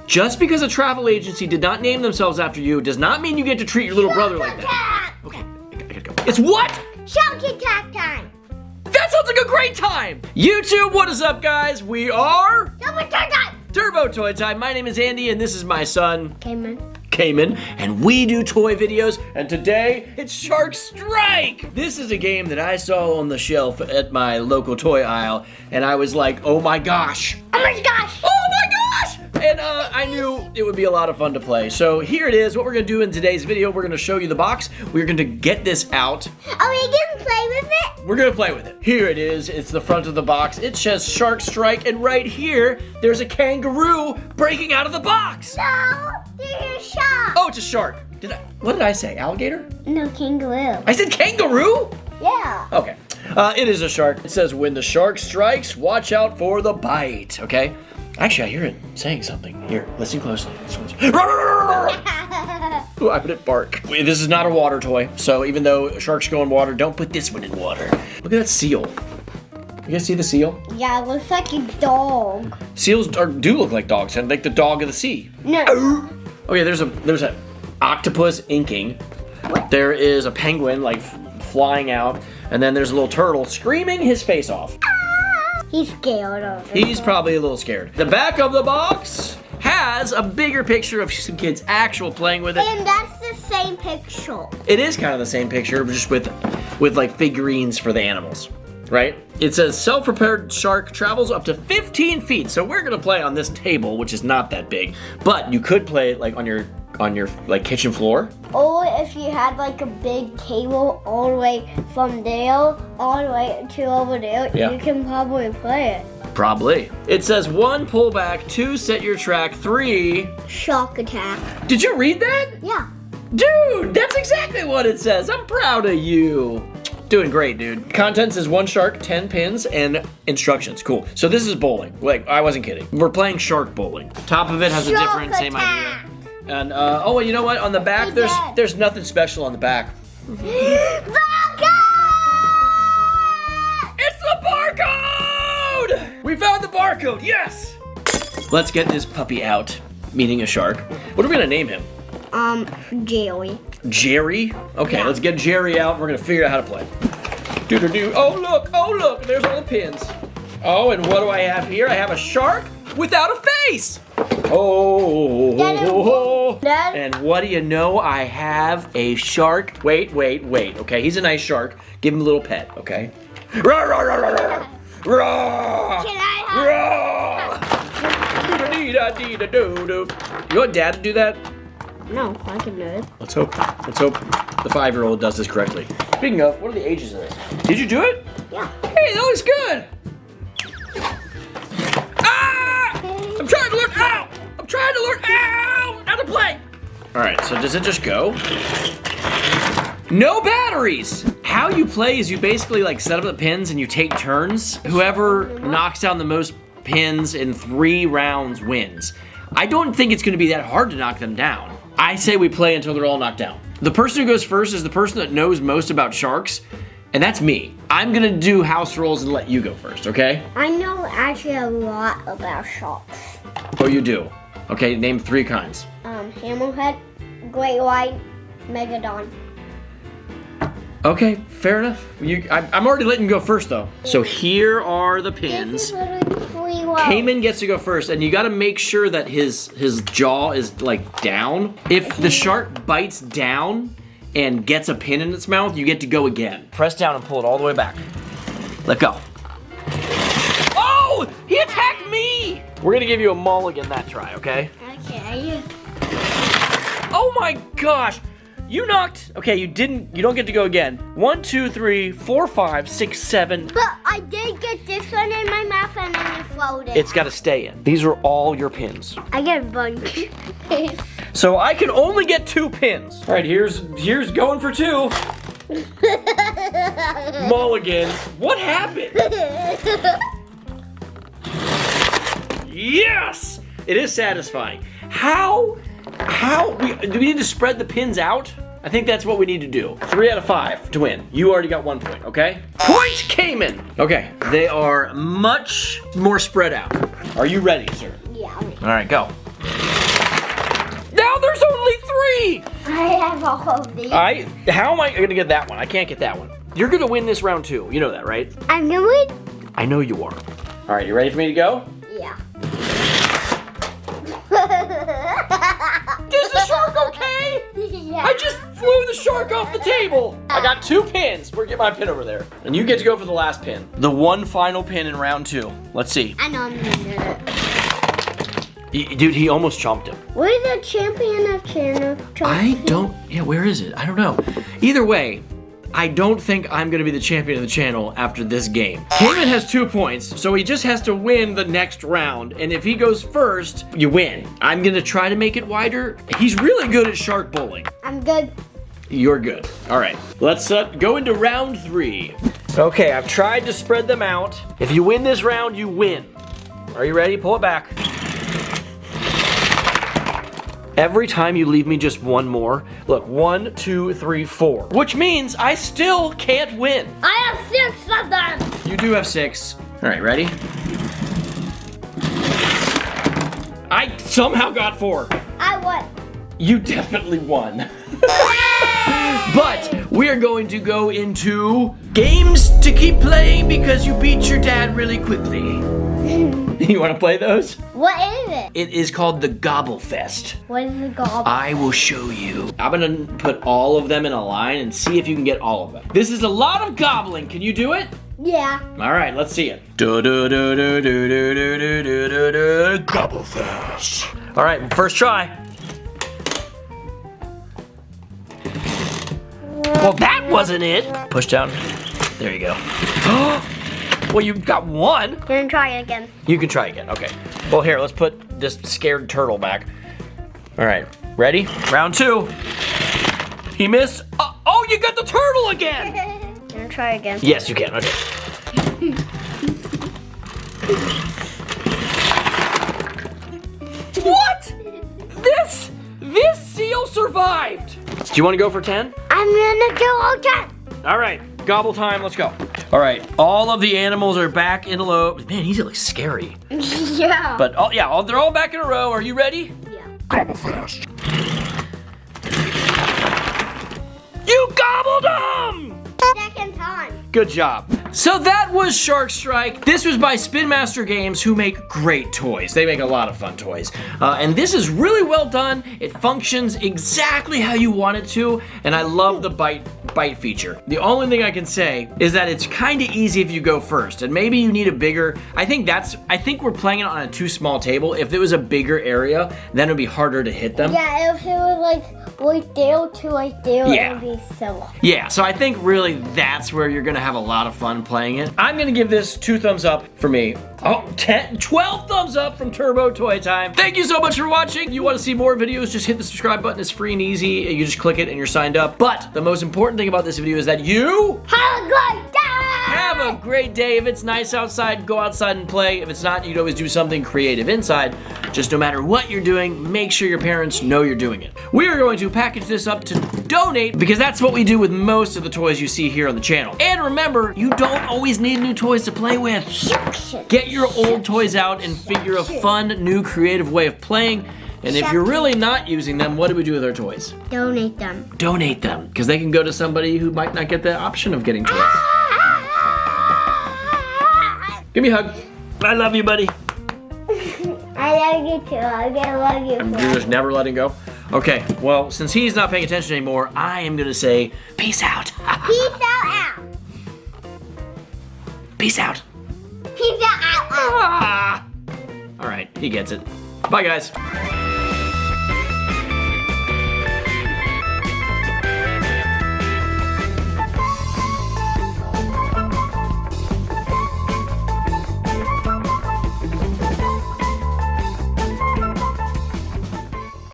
Just because a travel agency did not name themselves after you does not mean you get to treat your little brother like that. Okay, I gotta go. It's what? Shark attack time. That sounds like a great time! YouTube, what is up, guys? We are Turbo Toy Time. My name is Andy, and this is my son, Cayman, and we do toy videos, and today it's Shark Strike! This is a game that I saw on the shelf at my local toy aisle, and I was like, oh my gosh! Oh my gosh! Oh my gosh! And I knew it would be a lot of fun to play. So here it is. What we're gonna do in today's video, we're gonna show you the box. We're gonna get this out. Are we gonna play with it? We're gonna play with it. Here it is. It's the front of the box. It says Shark Strike, and right here, there's a kangaroo breaking out of the box. No, there's a shark. Oh, it's a shark. What did I say? Alligator? No, kangaroo. I said kangaroo? Yeah. Okay. It is a shark. It says, when the shark strikes, watch out for the bite. Okay? Actually, I hear it saying something. Here, listen closely. Ooh, I put it bark. Wait, this is not a water toy, so even though sharks go in water, don't put this one in water. Look at that seal. You guys see the seal? Yeah, it looks like a dog. Seals do look like dogs, and like the dog of the sea. No. Okay, there's a octopus inking. What? There is a penguin like flying out, and then there's a little turtle screaming his face off. He's scared of it. He's probably a little scared. The back of the box has a bigger picture of some kids actual playing with it. And that's the same picture. It is kind of the same picture, just with like figurines for the animals, right? It says self-prepared shark travels up to 15 feet. So we're gonna play on this table, which is not that big, but you could play it like on your like kitchen floor. Or if you had like a big table all the way from there, all the way to over there, Yeah. You can probably play it. Probably. It says 1, pull back, 2, set your track, 3. Shark attack. Did you read that? Yeah. Dude, that's exactly what it says. I'm proud of you. Doing great, dude. Contents is 1 shark, 10 pins, and instructions. Cool. So this is bowling. Like, I wasn't kidding. We're playing shark bowling. Top of it has a different, same idea. And, oh, and you know what? On the back, there's nothing special on the back. Barcode! It's the barcode! We found the barcode, yes! Let's get this puppy out, meaning a shark. What are we gonna name him? Jerry. Jerry? Okay, Yeah. let's get Jerry out. We're gonna figure out how to play. Do-do-do. Oh, look, there's all the pins. Oh, and what do I have here? I have a shark without a face. Oh, and what do you know? I have a shark. Wait. Okay, he's a nice shark. Give him a little pet, okay? Rah, rah, rah, rah, rah. Rah. Can I Rah. Do-do-dee-da-dee-da-doo-doo. You want Dad to do that? No, I can do it. Let's hope the 5-year-old does this correctly. Speaking of, what are the ages of this? Did you do it? Yeah. Hey, that looks good. I'm trying to learn how to play. All right, so does it just go? No batteries. How you play is you basically like set up the pins and you take turns. Whoever knocks down the most pins in 3 rounds wins. I don't think it's gonna be that hard to knock them down. I say we play until they're all knocked down. The person who goes first is the person that knows most about sharks, and that's me. I'm gonna do house rules and let you go first, okay? I know actually a lot about sharks. Oh, you do? Okay, name 3 kinds. Hammerhead, Great White, Megalodon. Okay, fair enough. I'm already letting you go first, though. So here are the pins. Cayman gets to go first, and you gotta make sure that his jaw is, like, down. If the shark bites down and gets a pin in its mouth, you get to go again. Press down and pull it all the way back. Let go. Oh! He attacked me! We're gonna give you a mulligan that try, okay? Okay. Oh my gosh! You knocked. Okay, you don't get to go again. 1, 2, 3, 4, 5, 6, 7. But I did get this one in my mouth and then it floated. It's gotta stay in. These are all your pins. I get a bunch. So I can only get 2 pins. All right, here's going for 2. Mulligan. What happened? Yes! It is satisfying. Do we need to spread the pins out? I think that's what we need to do. 3 out of 5 to win. You already got 1 point, okay? Point Cayman! Okay, they are much more spread out. Are you ready, sir? Yeah. All right, go. How there's only 3? I have all of these. How am I gonna get that one? I can't get that one. You're gonna win this round too. You know that, right? I'm gonna win. I know you are. All right, you ready for me to go? Yeah. Is the shark okay? Yeah. I just flew the shark off the table. I got 2 pins. We're getting my pin over there. And you get to go for the last pin. The one final pin in round 2. Let's see. I know I'm gonna do it. Dude, he almost chomped him. Where's the champion of channel? Yeah, where is it? I don't know. Either way, I don't think I'm gonna be the champion of the channel after this game. Cayman has 2 points, so he just has to win the next round, and if he goes first, you win. I'm gonna try to make it wider. He's really good at shark bowling. I'm good. You're good. All right, let's go into round 3. Okay, I've tried to spread them out. If you win this round, you win. Are you ready? Pull it back. Every time you leave me just one more, look, 1, 2, 3, 4, which means I still can't win. I have 6 of them. You do have 6. All right, ready? I somehow got 4. I won. You definitely won. But we are going to go into games to keep playing because you beat your dad really quickly. You want to play those? What is it? It is called the Gobble Fest. What is the Gobble? I will show you. I'm gonna put all of them in a line and see if you can get all of them. This is a lot of gobbling. Can you do it? Yeah. All right, let's see it. Gobble Fest. All right, first try. Well, that wasn't it. Push down. There you go. Well, you got 1. Gonna try it again. You can try again, okay. Well, here, let's put this scared turtle back. All right, ready? Round 2. He missed. Oh, you got the turtle again. Gonna try again. Yes, you can, okay. What? This seal survived. Do you want to go for 10? I'm gonna go again. All right, gobble time, let's go. All right, all of the animals are back in a row. Man, he's like scary. Yeah. But they're all back in a row. Are you ready? Yeah. Gobble fast. You gobbled them! Second time. Good job. So that was Shark Strike. This was by Spin Master Games, who make great toys. They make a lot of fun toys. And this is really well done. It functions exactly how you want it to, and I love the bite feature. The only thing I can say is that it's kind of easy if you go first, and maybe you need a bigger, I think we're playing it on a too small table. If it was a bigger area, then it would be harder to hit them. Yeah, if it was like right there to right there, Yeah. it would be so. Yeah, so I think really that's where you're gonna have a lot of fun playing it. I'm gonna give this 2 thumbs up for me. Oh, 12 thumbs up from Turbo Toy Time. Thank you so much for watching. If you want to see more videos, just hit the subscribe button. It's free and easy. You just click it and you're signed up. But the most important thing about this video is that you Have a great day! have a great day. If it's nice outside, go outside and play. If it's not, you can always do something creative inside. Just no matter what you're doing, make sure your parents know you're doing it. We are going to package this up to donate because that's what we do with most of the toys you see here on the channel. And remember, you don't always need new toys to play with. Get your old toys out and figure a fun, new, creative way of playing. And if you're really not using them, what do we do with our toys? Donate them. Donate them, because they can go to somebody who might not get the option of getting toys. Give me a hug. I love you, buddy. I love you too. I love you. You're just never letting go? Okay, well, since he's not paying attention anymore, I am gonna say peace out. Peace out. Peace out. Peace out. All right, he gets it. Bye, guys.